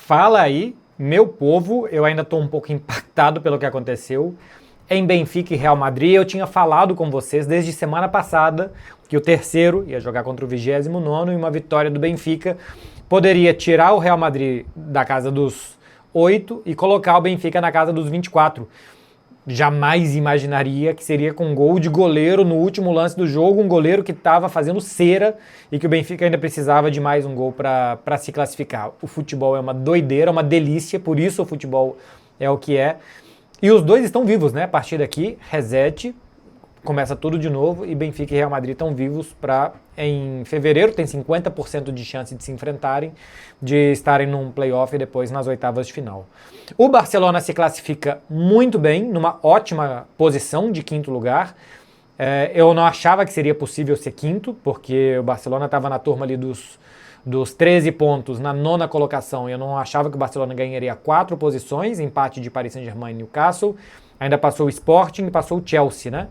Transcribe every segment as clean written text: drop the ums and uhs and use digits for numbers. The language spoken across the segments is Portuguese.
Fala aí, meu povo, eu ainda estou um pouco impactado pelo que aconteceu. Em Benfica e Real Madrid, eu tinha falado com vocês desde semana passada que o terceiro ia jogar contra o 29º e uma vitória do Benfica poderia tirar o Real Madrid da casa dos 8 e colocar o Benfica na casa dos 24. Jamais imaginaria que seria com um gol de goleiro no último lance do jogo, um goleiro que estava fazendo cera e que o Benfica ainda precisava de mais um gol para se classificar. O futebol é uma doideira, uma delícia, por isso o futebol é o que é. E os dois estão vivos, né? A partir daqui, reset, começa tudo de novo e Benfica e Real Madrid estão vivos para, em fevereiro, tem 50% de chance de se enfrentarem, de estarem num playoff e depois nas oitavas de final. O Barcelona se classifica muito bem, numa ótima posição de quinto lugar. Eu não achava que seria possível ser quinto, porque o Barcelona estava na turma ali dos 13 pontos na nona colocação. Eu não achava que o Barcelona ganharia 4 posições, empate de Paris Saint-Germain e Newcastle. Ainda passou o Sporting e passou o Chelsea, né?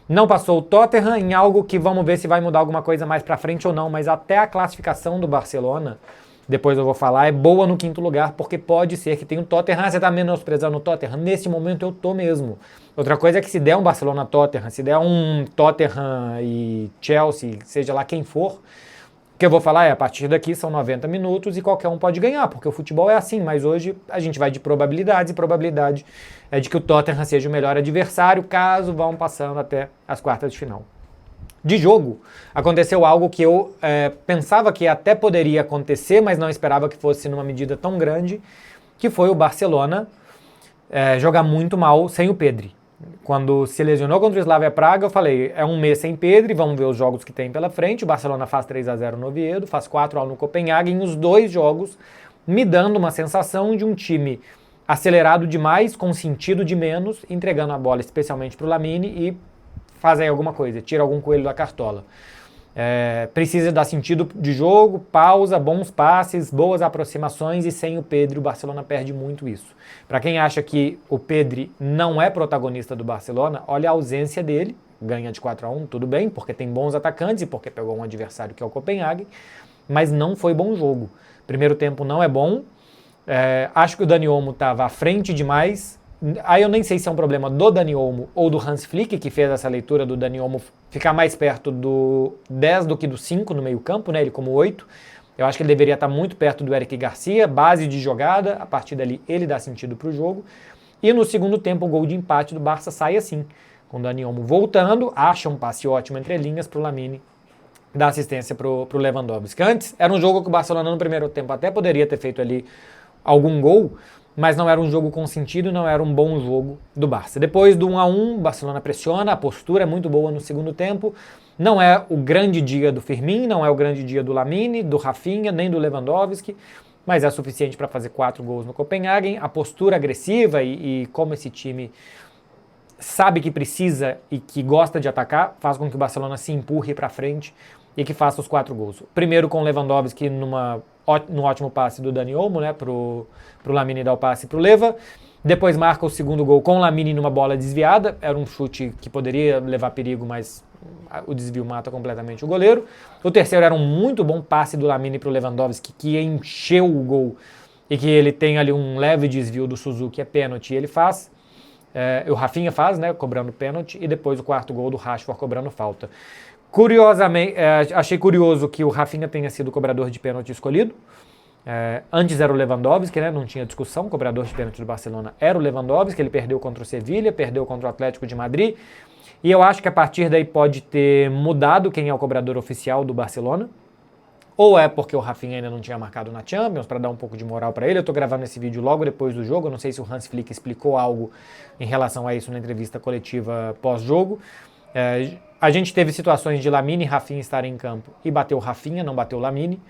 Não passou o Tottenham em algo que vamos ver se vai mudar alguma coisa mais pra frente ou não, mas até a classificação do Barcelona, depois eu vou falar, é boa no quinto lugar, porque pode ser que tenha o Tottenham. Você tá menosprezando o Tottenham? Nesse momento eu tô mesmo. Outra coisa é que se der um Barcelona-Tottenham, se der um Tottenham e Chelsea, seja lá quem for, o que eu vou falar é, a partir daqui são 90 minutos e qualquer um pode ganhar, porque o futebol é assim, mas hoje a gente vai de probabilidades e probabilidade é de que o Tottenham seja o melhor adversário, caso vão passando até as quartas de final. De jogo, aconteceu algo que eu pensava que até poderia acontecer, mas não esperava que fosse numa medida tão grande, que foi o Barcelona jogar muito mal sem o Pedri. Quando se lesionou contra o Slavia Praga, eu falei, é um mês sem Pedri, vamos ver os jogos que tem pela frente. O Barcelona faz 3-0 no Oviedo, faz 4-1 no Copenhague, e os dois jogos me dando uma sensação de um time acelerado demais, com sentido de menos, entregando a bola especialmente para o Lamine e faz aí alguma coisa, tira algum coelho da cartola. Precisa dar sentido de jogo, pausa, bons passes, boas aproximações, e sem o Pedri o Barcelona perde muito isso. Para quem acha que o Pedri não é protagonista do Barcelona, olha a ausência dele, ganha de 4-1, tudo bem, porque tem bons atacantes e porque pegou um adversário que é o Copenhague, mas não foi bom jogo. Primeiro tempo não é bom, acho que o Dani Olmo estava à frente demais. Aí eu nem sei se é um problema do Dani Olmo ou do Hans Flick, que fez essa leitura do Dani Olmo ficar mais perto do 10 do que do 5 no meio campo, né? Ele como 8. Eu acho que ele deveria estar muito perto do Eric Garcia, base de jogada, a partir dali ele dá sentido para o jogo. E no segundo tempo o gol de empate do Barça sai assim, com o Dani Olmo voltando, acha um passe ótimo entre linhas para o Lamine, dá assistência para o Lewandowski. Antes era um jogo que o Barcelona no primeiro tempo até poderia ter feito ali algum gol, mas não era um jogo com sentido, não era um bom jogo do Barça. Depois do 1-1, o Barcelona pressiona, a postura é muito boa no segundo tempo. Não é o grande dia do Firmino, não é o grande dia do Lamine, do Rafinha, nem do Lewandowski, mas é suficiente para fazer 4 gols no Copenhagen. A postura agressiva e como esse time sabe que precisa e que gosta de atacar, faz com que o Barcelona se empurre para frente e que faça os 4 gols. Primeiro com o Lewandowski no ótimo passe do Dani Olmo, né, pro Lamine dar o passe pro Leva. Depois marca o segundo gol com o Lamine numa bola desviada. Era um chute que poderia levar perigo, mas o desvio mata completamente o goleiro. O terceiro era um muito bom passe do Lamine pro Lewandowski, que encheu o gol e que ele tem ali um leve desvio do Suzuki, é pênalti, e ele faz. O Rafinha faz, né, cobrando pênalti, e depois o quarto gol do Rashford cobrando falta. Curiosamente, achei curioso que o Rafinha tenha sido o cobrador de pênalti escolhido. Antes era o Lewandowski, né? Não tinha discussão, o cobrador de pênalti do Barcelona era o Lewandowski, ele perdeu contra o Sevilha, perdeu contra o Atlético de Madrid, e eu acho que a partir daí pode ter mudado quem é o cobrador oficial do Barcelona, ou é porque o Rafinha ainda não tinha marcado na Champions, para dar um pouco de moral para ele. Eu tô gravando esse vídeo logo depois do jogo, eu não sei se o Hans Flick explicou algo em relação a isso na entrevista coletiva pós-jogo. A gente teve situações de Lamine e Rafinha estarem em campo e bateu o Rafinha, não bateu o Lamine,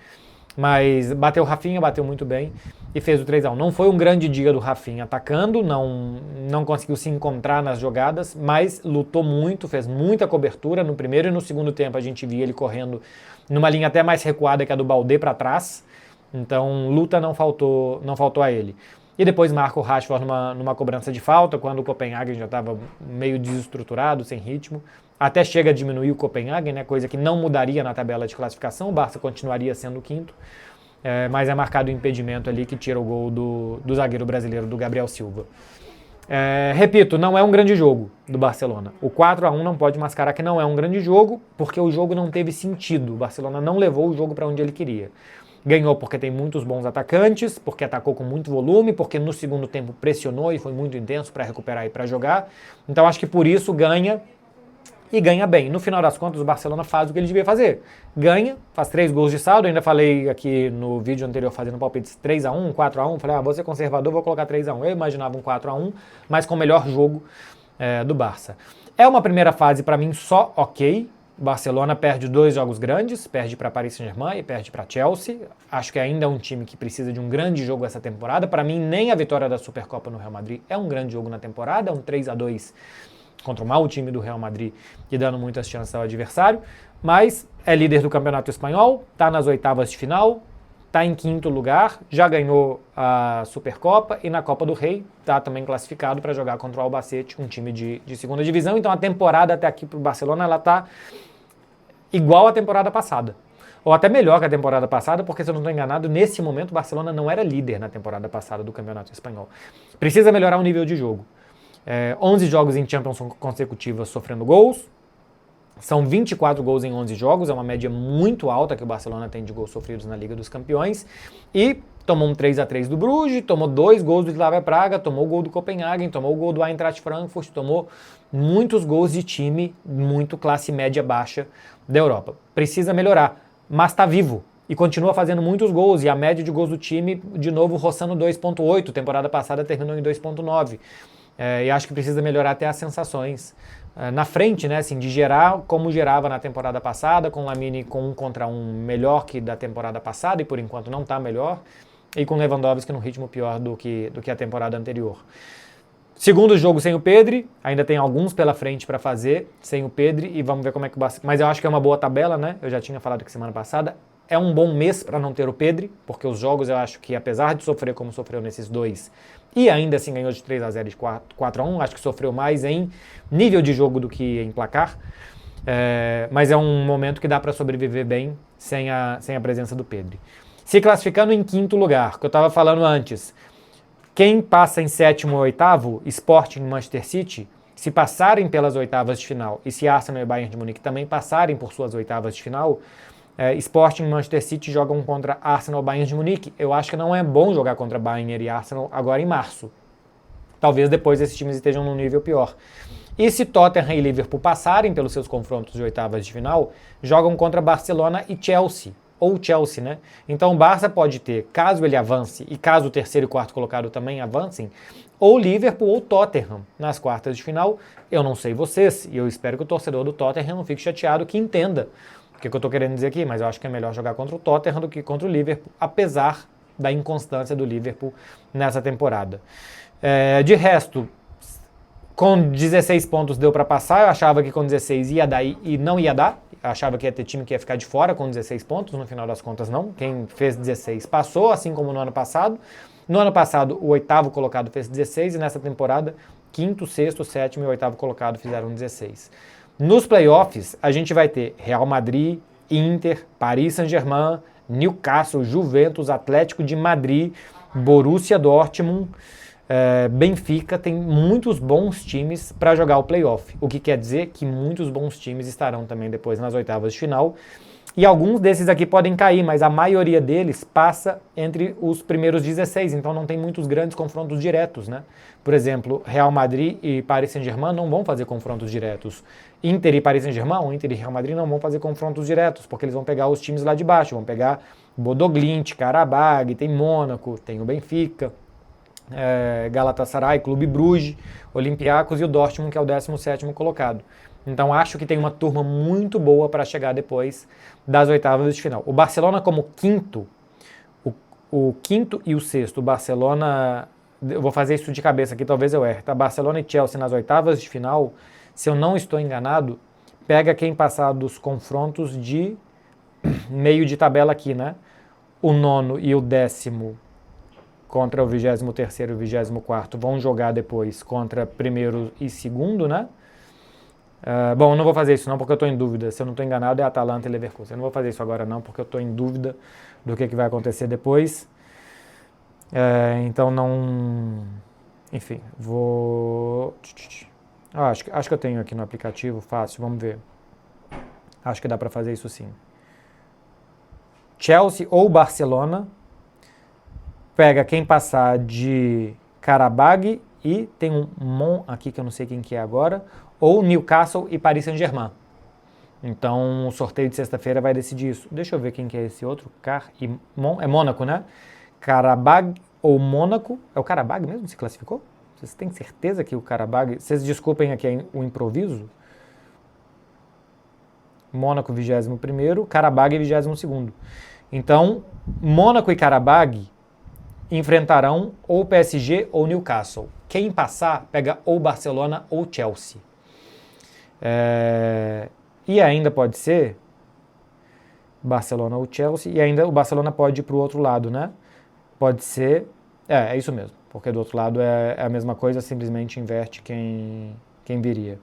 mas bateu o Rafinha, bateu muito bem e fez o 3-1. Não foi um grande dia do Rafinha atacando, não conseguiu se encontrar nas jogadas, mas lutou muito, fez muita cobertura. No primeiro e no segundo tempo a gente via ele correndo numa linha até mais recuada que a do Baldé para trás, então luta não faltou a ele. E depois marca o Rashford numa cobrança de falta, quando o Copenhagen já estava meio desestruturado, sem ritmo. Até chega a diminuir o Copenhagen, né, coisa que não mudaria na tabela de classificação, o Barça continuaria sendo o quinto. mas é marcado o impedimento ali que tira o gol do zagueiro brasileiro, do Gabriel Silva. Repito, não é um grande jogo do Barcelona. O 4-1 não pode mascarar que não é um grande jogo, porque o jogo não teve sentido. O Barcelona não levou o jogo para onde ele queria. Ganhou porque tem muitos bons atacantes, porque atacou com muito volume, porque no segundo tempo pressionou e foi muito intenso para recuperar e para jogar. Então acho que por isso ganha e ganha bem. No final das contas, o Barcelona faz o que ele devia fazer. Ganha, faz 3 gols de saldo. Eu ainda falei aqui no vídeo anterior fazendo palpites 3-1, 4-1. Falei, vou ser conservador, vou colocar 3-1. Eu imaginava um 4-1, mas com o melhor jogo do Barça. É uma primeira fase para mim só ok. O Barcelona perde 2 jogos grandes, perde para Paris Saint-Germain e perde para Chelsea. Acho que ainda é um time que precisa de um grande jogo essa temporada. Para mim, nem a vitória da Supercopa no Real Madrid é um grande jogo na temporada, é um 3-2 contra o mau time do Real Madrid e dando muitas chances ao adversário, mas é líder do Campeonato Espanhol, está nas oitavas de final, está em 5º lugar, já ganhou a Supercopa e na Copa do Rei está também classificado para jogar contra o Albacete, um time de segunda divisão. Então a temporada até aqui para o Barcelona ela está igual à temporada passada, ou até melhor que a temporada passada, porque se eu não estou enganado, nesse momento o Barcelona não era líder na temporada passada do Campeonato Espanhol. Precisa melhorar o nível de jogo. 11 jogos em Champions consecutivas sofrendo gols, são 24 gols em 11 jogos, é uma média muito alta que o Barcelona tem de gols sofridos na Liga dos Campeões, e tomou um 3-3 do Bruges, tomou 2 gols do Slavia Praga, tomou o gol do Copenhagen, tomou o gol do Eintracht Frankfurt, tomou muitos gols de time muito classe média baixa da Europa. Precisa melhorar, mas está vivo e continua fazendo muitos gols, e a média de gols do time, de novo, roçando 2.8, temporada passada terminou em 2.9. E acho que precisa melhorar até as sensações na frente, né, assim, de gerar como gerava na temporada passada, com o Lamine com 1 contra 1 melhor que da temporada passada, e por enquanto não está melhor, e com o Lewandowski num ritmo pior do que a temporada anterior. Segundo jogo sem o Pedri, ainda tem alguns pela frente para fazer sem o Pedri, e vamos ver como é que o Barcelona... Mas eu acho que é uma boa tabela, né, eu já tinha falado que semana passada. É um bom mês para não ter o Pedri, porque os jogos eu acho que, apesar de sofrer como sofreu nesses 2, e ainda assim ganhou de 3-0 e de 4-1, acho que sofreu mais em nível de jogo do que em placar, mas é um momento que dá para sobreviver bem sem a presença do Pedri. Se classificando em 5º lugar, que eu estava falando antes, quem passa em 7º ou 8º, Sporting e Manchester City, se passarem pelas oitavas de final, e se Arsenal e Bayern de Munique também passarem por suas oitavas de final, Sporting e Manchester City jogam contra Arsenal e Bayern de Munique. Eu acho que não é bom jogar contra Bayern e Arsenal agora em março. Talvez depois esses times estejam num nível pior. E se Tottenham e Liverpool passarem pelos seus confrontos de oitavas de final, jogam contra Barcelona e Chelsea. Ou Chelsea, né? Então o Barça pode ter, caso ele avance, e caso o 3º e 4º colocado também avancem, ou Liverpool ou Tottenham nas quartas de final. Eu não sei vocês, e eu espero que o torcedor do Tottenham não fique chateado, que entenda o que eu estou querendo dizer aqui, mas eu acho que é melhor jogar contra o Tottenham do que contra o Liverpool, apesar da inconstância do Liverpool nessa temporada. De resto, com 16 pontos deu para passar, eu achava que com 16 ia dar e não ia dar, eu achava que ia ter time que ia ficar de fora com 16 pontos, no final das contas não, quem fez 16 passou, assim como no ano passado. No ano passado o 8º colocado fez 16 e nessa temporada 5º, 6º, 7º e 8º colocado fizeram 16. Nos playoffs, a gente vai ter Real Madrid, Inter, Paris Saint-Germain, Newcastle, Juventus, Atlético de Madrid, Borussia Dortmund, Benfica. Tem muitos bons times para jogar o playoff, o que quer dizer que muitos bons times estarão também depois nas oitavas de final. E alguns desses aqui podem cair, mas a maioria deles passa entre os primeiros 16, então não tem muitos grandes confrontos diretos, né? Por exemplo, Real Madrid e Paris Saint-Germain não vão fazer confrontos diretos. Inter e Paris Saint-Germain, ou Inter e Real Madrid não vão fazer confrontos diretos, porque eles vão pegar os times lá de baixo, vão pegar Bodoglint, Karabag, tem Mônaco, tem o Benfica, Galatasaray, Clube Bruges, Olympiacos e o Dortmund, que é o 17º colocado. Então acho que tem uma turma muito boa para chegar depois das oitavas de final. O Barcelona como quinto, o quinto e o sexto, o Barcelona, eu vou fazer isso de cabeça aqui, talvez eu erre, tá? Barcelona e Chelsea nas oitavas de final, se eu não estou enganado, pega quem passar dos confrontos de meio de tabela aqui, né? O 9º e o 10º contra o 23º e o 24º vão jogar depois contra primeiro e segundo, né? Bom, eu não vou fazer isso não porque eu estou em dúvida. Se eu não estou enganado é Atalanta e Leverkusen. Eu não vou fazer isso agora não porque eu estou em dúvida do que vai acontecer depois. Então não... Enfim, vou... acho que eu tenho aqui no aplicativo, fácil, vamos ver. Acho que dá para fazer isso sim. Chelsea ou Barcelona. Pega quem passar de Karabag e tem um Mon aqui que eu não sei quem que é agora. Ou Newcastle e Paris Saint-Germain. Então o sorteio de sexta-feira vai decidir isso. Deixa eu ver quem que é esse outro. É Mônaco, né? Karabag ou Mônaco. É o Karabag mesmo que se classificou? Vocês têm certeza que o Karabag... Vocês desculpem aqui o improviso. Mônaco 21º, Karabag 22º. Então, Mônaco e Karabag enfrentarão ou PSG ou Newcastle. Quem passar pega ou Barcelona ou Chelsea. E ainda pode ser Barcelona ou Chelsea, e ainda o Barcelona pode ir para o outro lado, né? Pode ser... É isso mesmo, porque do outro lado é a mesma coisa, simplesmente inverte quem viria.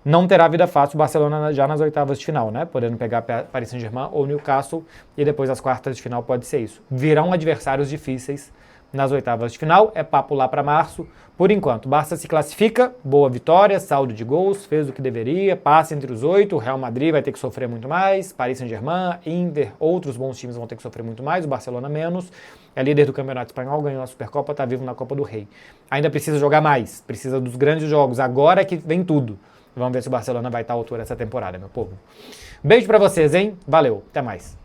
Não terá vida fácil o Barcelona já nas oitavas de final, né? Podendo pegar Paris Saint-Germain ou Newcastle, e depois as quartas de final pode ser isso. Virão adversários difíceis nas oitavas de final, é papo lá para março. Por enquanto, o Barça se classifica, boa vitória, saldo de gols, fez o que deveria, passa entre os 8, o Real Madrid vai ter que sofrer muito mais, Paris Saint-Germain, Inter, outros bons times vão ter que sofrer muito mais, o Barcelona menos, é líder do Campeonato Espanhol, ganhou a Supercopa, está vivo na Copa do Rei. Ainda precisa jogar mais, precisa dos grandes jogos, agora que vem tudo. Vamos ver se o Barcelona vai estar à altura essa temporada, meu povo. Beijo pra vocês, hein? Valeu, até mais.